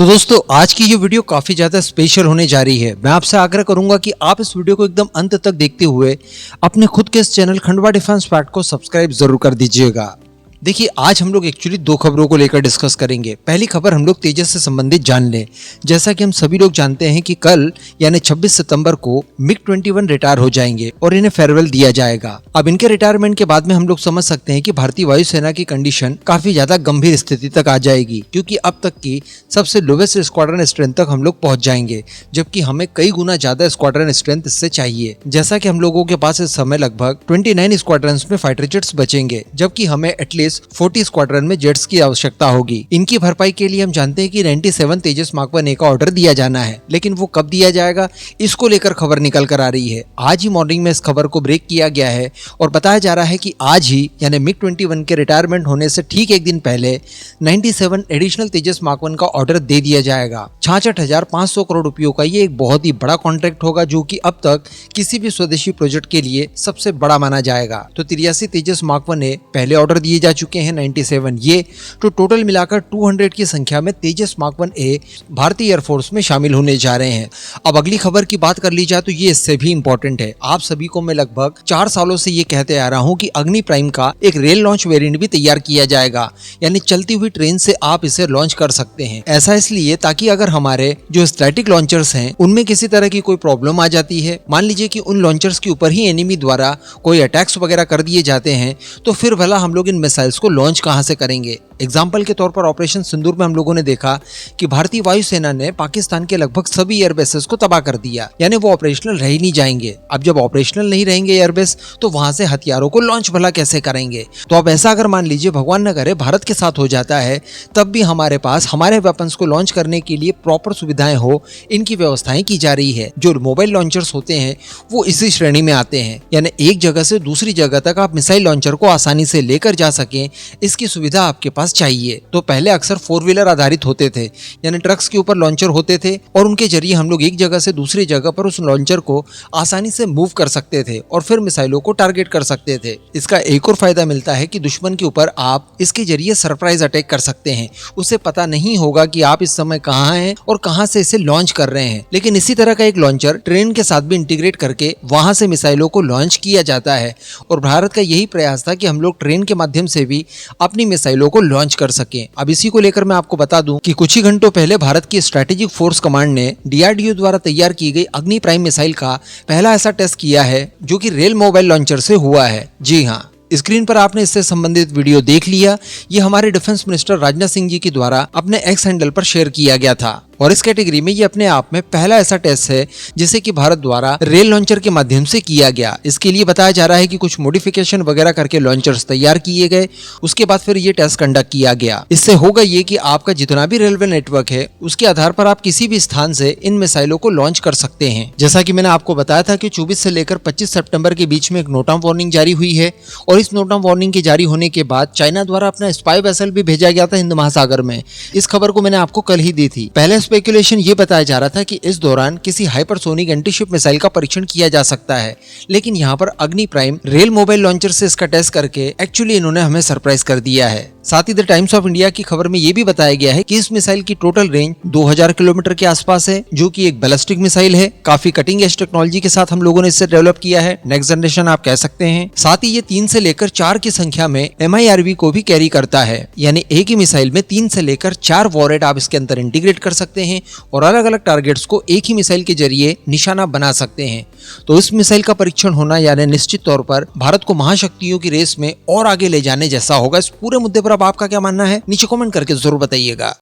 तो दोस्तों आज की ये वीडियो काफी ज्यादा स्पेशल होने जा रही है। मैं आपसे आग्रह करूंगा कि आप इस वीडियो को एकदम अंत तक देखते हुए अपने खुद के इस चैनल खंडवा डिफेंस फैक्ट को सब्सक्राइब जरूर कर दीजिएगा। देखिए आज हम लोग एक्चुअली दो खबरों को लेकर डिस्कस करेंगे। पहली खबर हम लोग तेजस से संबंधित जान लें। जैसा कि हम सभी लोग जानते हैं कि कल यानी 26 सितंबर को मिग-21 रिटायर हो जाएंगे और इन्हें फेयरवेल दिया जाएगा। अब इनके रिटायरमेंट के बाद में हम लोग समझ सकते हैं कि भारतीय वायुसेना की कंडीशन काफी ज्यादा गंभीर स्थिति तक आ जाएगी, क्योंकि अब तक की सबसे लोवेस्ट स्क्वाड्रन स्ट्रेंथ तक हम लोग पहुंच जाएंगे, जबकि हमें कई गुना ज्यादा स्क्वाड्रन स्ट्रेंथ इससे चाहिए। जैसा कि हम लोगों के पास इस समय लगभग 29 स्क्वाड्रन में फाइटर जेट्स बचेंगे, जबकि हमें एटलीस्ट 40 स्क्वाड्रन में जेट्स की आवश्यकता होगी। इनकी भरपाई के लिए हम जानते हैं कि 97 तेजस मार्क 1A का ऑर्डर दिया जाना है, लेकिन वो कब दिया जाएगा इसको लेकर खबर निकल कर आ रही है। आज ही मॉर्निंग में इस खबर को ब्रेक किया गया है और बताया जा रहा है कि आज ही यानी मिग-21 के रिटायरमेंट होने से ठीक एक दिन पहले 97 एडिशनल तेजस मार्क 1 का ऑर्डर दे दिया जाएगा। 66,500 करोड़ रुपयों का ये एक बहुत ही बड़ा कॉन्ट्रैक्ट होगा, जो कि अब तक किसी भी स्वदेशी प्रोजेक्ट के लिए सबसे बड़ा माना जाएगा। तो 83 तेजस मार्क 1A पहले ऑर्डर दिए जा चुके हैं 97 ये, तो टोटल मिलाकर 200 की संख्या में तेजस मार्क 1A भारतीय एयरफोर्स में शामिल होने जा रहे हैं। अब अगली खबर की बात कर ली जाए तो ये इससे भी इंपॉर्टेंट है। आप सभी को मैं लगभग 4 सालों से ये कहते आ रहा हूँ कि अग्नि प्राइम का एक रेल लॉन्च वेरिएंट भी तैयार किया जाएगा, यानी चलती हुई ट्रेन से आप इसे लॉन्च कर सकते हैं। ऐसा इसलिए ताकि अगर हमारे जो स्टैटिक लॉन्चर्स हैं उनमें किसी तरह की कोई प्रॉब्लम आ जाती है, मान लीजिए कि उन लॉन्चर्स के ऊपर ही एनिमी द्वारा कोई अटैक्स वगैरह कर दिए जाते हैं, तो फिर भला हम लोग इन मिसाइल्स को लॉन्च कहां से करेंगे। एग्जाम्पल के तौर पर ऑपरेशन सिंदूर में हम लोगों ने देखा कि भारतीय वायुसेना ने पाकिस्तान के लगभग सभी एयरबेसेस को तबाह कर दिया, यानी वो ऑपरेशनल रह ही नहीं जाएंगे। अब जब ऑपरेशनल नहीं रहेंगे एयरबेस, तो वहां से हथियारों को लॉन्च भला कैसे करेंगे। तो अब ऐसा अगर मान लीजिए भगवान न करे भारत के साथ हो जाता है, तब भी हमारे पास हमारे वेपन्स को लॉन्च करने के लिए प्रॉपर सुविधाएं हो, इनकी व्यवस्थाएं की जा रही है। जो मोबाइल लॉन्चर्स होते हैं वो इसी श्रेणी में आते हैं, यानी एक जगह से दूसरी जगह तक आप मिसाइल लॉन्चर को आसानी से लेकर जा सकें, इसकी सुविधा आपके पास चाहिए। तो पहले अक्सर 4 व्हीलर आधारित होते थे, यानी ट्रक्स के ऊपर लॉन्चर होते थे और उनके जरिए हम लोग एक जगह से दूसरी जगह पर उस लॉन्चर को आसानी से मूव कर सकते थे और फिर मिसाइलों को टारगेट कर सकते थे। इसका एक और फायदा मिलता है कि दुश्मन के ऊपर आप इसके जरिए सरप्राइज अटैक कर सकते हैं। उसे पता नहीं होगा कि आप इस समय कहां हैं और कहां से इसे लॉन्च कर रहे हैं। लेकिन इसी तरह का एक लॉन्चर ट्रेन के साथ भी इंटीग्रेट करके वहां से मिसाइलों को लॉन्च किया जाता है और भारत का यही प्रयास था कि हम लोग ट्रेन के माध्यम से भी अपनी मिसाइलों को लॉन्च कर सकें। अब इसी को लेकर मैं आपको बता दूं कि कुछ ही घंटों पहले भारत की स्ट्रेटेजिक फोर्स कमांड ने DRDO द्वारा तैयार की गई अग्नि प्राइम मिसाइल का पहला ऐसा टेस्ट किया है जो कि रेल मोबाइल लॉन्चर से हुआ है। जी हाँ, स्क्रीन पर आपने इससे संबंधित वीडियो देख लिया। ये हमारे डिफेंस मिनिस्टर राजनाथ सिंह जी के द्वारा अपने एक्स हैंडल पर शेयर किया गया था और इस कैटेगरी में ये अपने आप में पहला ऐसा टेस्ट है जिसे कि भारत द्वारा रेल लॉन्चर के माध्यम से किया गया। इसके लिए बताया जा रहा है कि कुछ मॉडिफिकेशन वगैरह करके लॉन्चर्स तैयार किए गए, उसके बाद फिर ये टेस्ट कंडक्ट किया गया। इससे होगा ये कि आपका जितना भी रेलवे नेटवर्क है उसके आधार पर आप किसी भी स्थान से इन मिसाइलों को लॉन्च कर सकते हैं। जैसा कि मैंने आपको बताया था कि 24 से लेकर 25 सितंबर के बीच में एक नोट ऑफ वार्निंग जारी हुई है और इस नोट ऑफ वार्निंग के जारी होने के बाद चाइना द्वारा अपना स्पाई वेसल भी भेजा गया था हिंद महासागर में। इस खबर को मैंने आपको कल ही दी थी। पहले स्पेकुलेशन ये बताया जा रहा था कि इस दौरान किसी हाइपरसोनिक एंटीशिप मिसाइल का परीक्षण किया जा सकता है, लेकिन यहाँ पर अग्नि प्राइम रेल मोबाइल लॉन्चर से इसका टेस्ट करके एक्चुअली इन्होंने हमें सरप्राइज कर दिया है। साथ ही द टाइम्स ऑफ इंडिया की खबर में ये भी बताया गया है कि इस मिसाइल की टोटल रेंज 2000 किलोमीटर के आसपास है, जो कि एक बैलिस्टिक मिसाइल है। काफी कटिंग एज टेक्नोलॉजी के साथ हम लोगों ने इसे डेवलप किया है, नेक्स्ट जनरेशन आप कह सकते हैं। साथ ही ये 3 से लेकर 4 की संख्या में MIRV को भी कैरी करता है, यानी एक ही मिसाइल में 3 से लेकर 4 वॉरहेड आप इसके अंदर इंटीग्रेट कर सकते हैं और अलग अलग टारगेट्स को एक ही मिसाइल के जरिए निशाना बना सकते हैं। तो इस मिसाइल का परीक्षण होना यानी निश्चित तौर पर भारत को महाशक्तियों की रेस में और आगे ले जाने जैसा होगा। इस पूरे मुद्दे पर अब आपका क्या मानना है नीचे कमेंट करके जरूर बताइएगा।